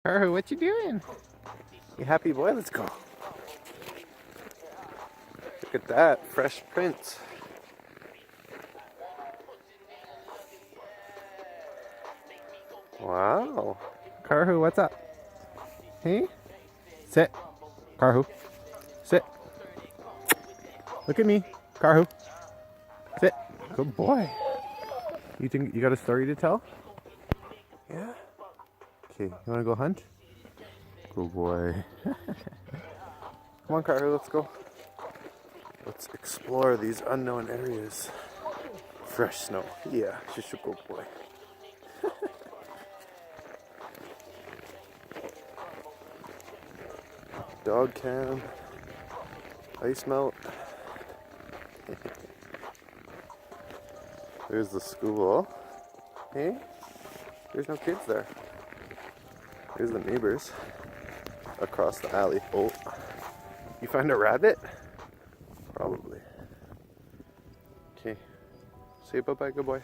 Karhu, what you doing? You happy boy? Let's go. Look at that, fresh print. Wow. Karhu, what's up? Hey? Sit. Karhu. Sit. Look at me. Karhu. Sit. Good boy. You think you got a story to tell? Yeah? Okay, you wanna go hunt? Good boy. Come on, Karhu, let's go. Let's explore these unknown areas. Fresh snow. Yeah, she's a good boy. Dog cam. Ice melt. There's the school. Hey? There's no kids there. There's the neighbors across the alley. Oh, you find a rabbit? Probably. Okay. Say bye-bye, good boy.